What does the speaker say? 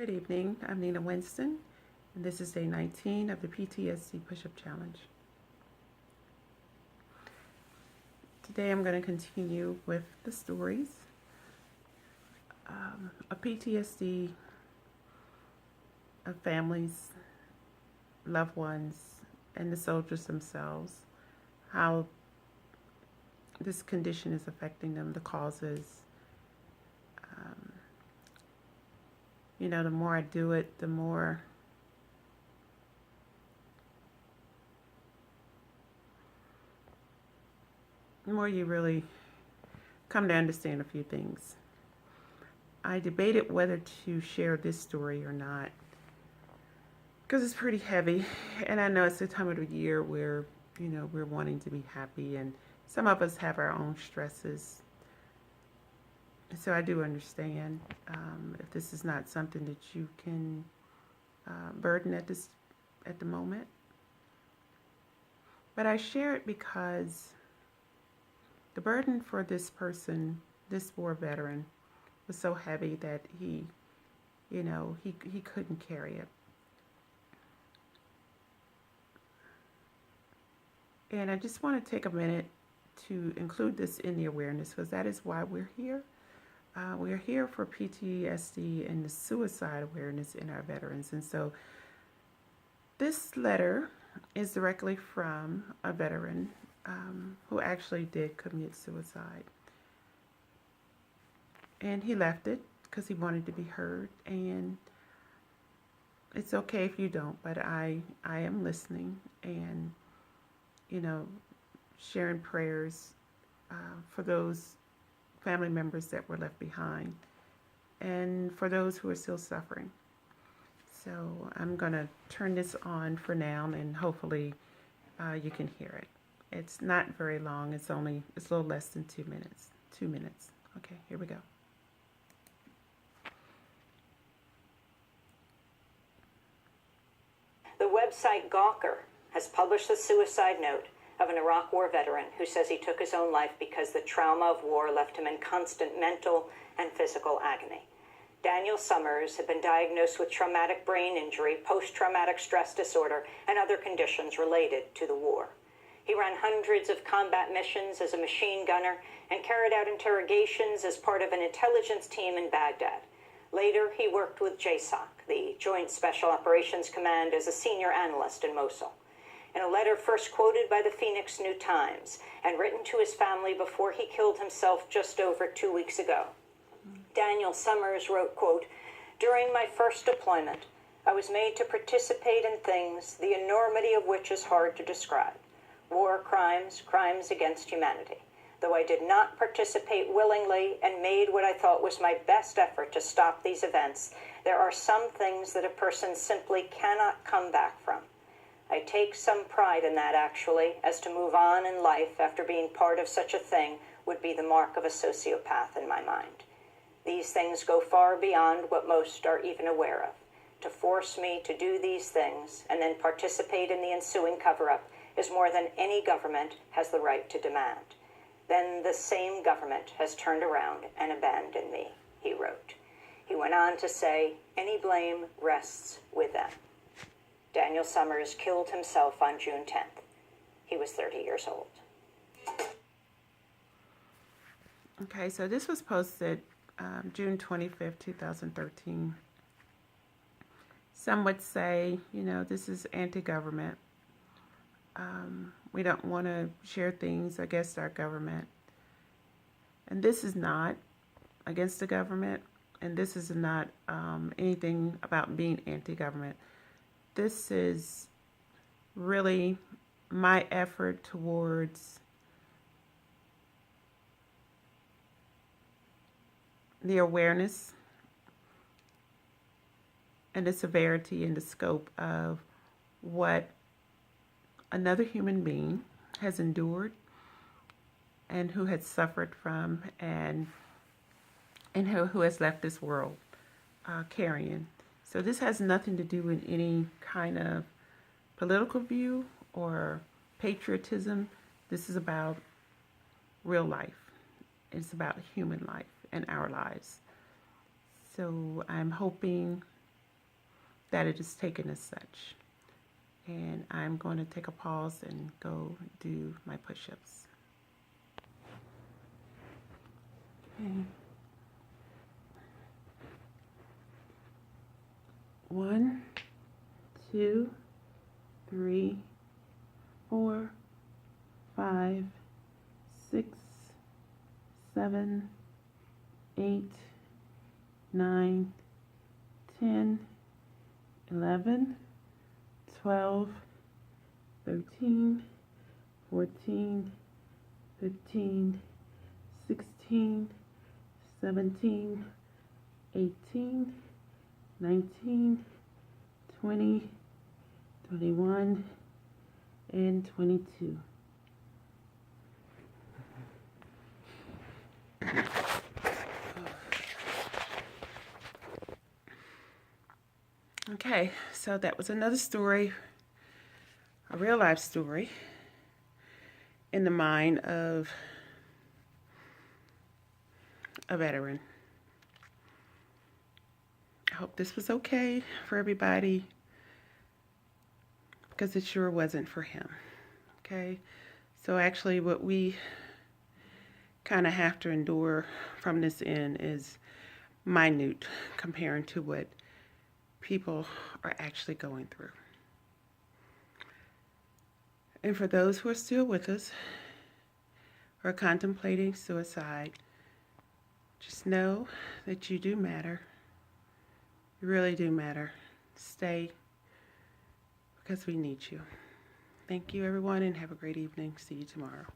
Good evening. I'm Nina Winston, and this is day 19 of the PTSD Push-Up Challenge. Today I'm going to continue with the stories of PTSD, of families, loved ones, and the soldiers themselves, how this condition is affecting them, the causes. The more I do it, the more you really come to understand a few things. I debated whether to share this story or not because it's pretty heavy, and I know it's the time of the year where we're wanting to be happy, and some of us have our own stresses. So I do understand if this is not something that you can burden at the moment. But I share it because the burden for this person, this war veteran, was so heavy that he couldn't carry it. And I just want to take a minute to include this in the awareness, because that is why we're here. We're here for PTSD and the suicide awareness in our veterans. And so this letter is directly from a veteran who actually did commit suicide. And he left it because he wanted to be heard. And it's okay if you don't, but I am listening and, sharing prayers for those family members that were left behind, and for those who are still suffering. So I'm going to turn this on for now, and hopefully you can hear it. It's not very long. It's a little less than 2 minutes. 2 minutes. Okay, here we go. The website Gawker has published a suicide note of an Iraq War veteran who says he took his own life because the trauma of war left him in constant mental and physical agony. Daniel Summers had been diagnosed with traumatic brain injury, post-traumatic stress disorder, and other conditions related to the war. He ran hundreds of combat missions as a machine gunner and carried out interrogations as part of an intelligence team in Baghdad. Later, he worked with JSOC, the Joint Special Operations Command, as a senior analyst in Mosul. In a letter first quoted by the Phoenix New Times and written to his family before he killed himself just over 2 weeks ago, Daniel Summers wrote, quote, "During my first deployment, I was made to participate in things the enormity of which is hard to describe. War crimes, crimes against humanity. Though I did not participate willingly and made what I thought was my best effort to stop these events, there are some things that a person simply cannot come back from. I take some pride in that, actually, as to move on in life after being part of such a thing would be the mark of a sociopath in my mind. These things go far beyond what most are even aware of. To force me to do these things and then participate in the ensuing cover-up is more than any government has the right to demand. Then the same government has turned around and abandoned me," he wrote. He went on to say, "Any blame rests with them." Daniel Summers killed himself on June 10th. He was 30 years old. Okay, so this was posted June 25th, 2013. Some would say, this is anti-government. We don't want to share things against our government. And this is not against the government, and this is not anything about being anti-government. This is really my effort towards the awareness and the severity and the scope of what another human being has endured and who has suffered from, and who has left this world carrying. So this has nothing to do with any kind of political view or patriotism. This is about real life. It's about human life and our lives. So I'm hoping that it is taken as such. And I'm going to take a pause and go do my push-ups. Okay. 1, 2, 3, 4, 5, 6, 7, 8, 9, 10, 11, 12, 13, 14, 15, 16, 17, 18, 19, 20, 21, and 22. Okay, so that was another story, a real life story in the mind of a veteran. I hope this was okay for everybody, because it sure wasn't for him. Okay, so actually what we kind of have to endure from this end is minute comparing to what people are actually going through. And for those who are still with us or contemplating suicide, just know that you do matter. You really do matter. Stay, because we need you. Thank you, everyone, and have a great evening. See you tomorrow.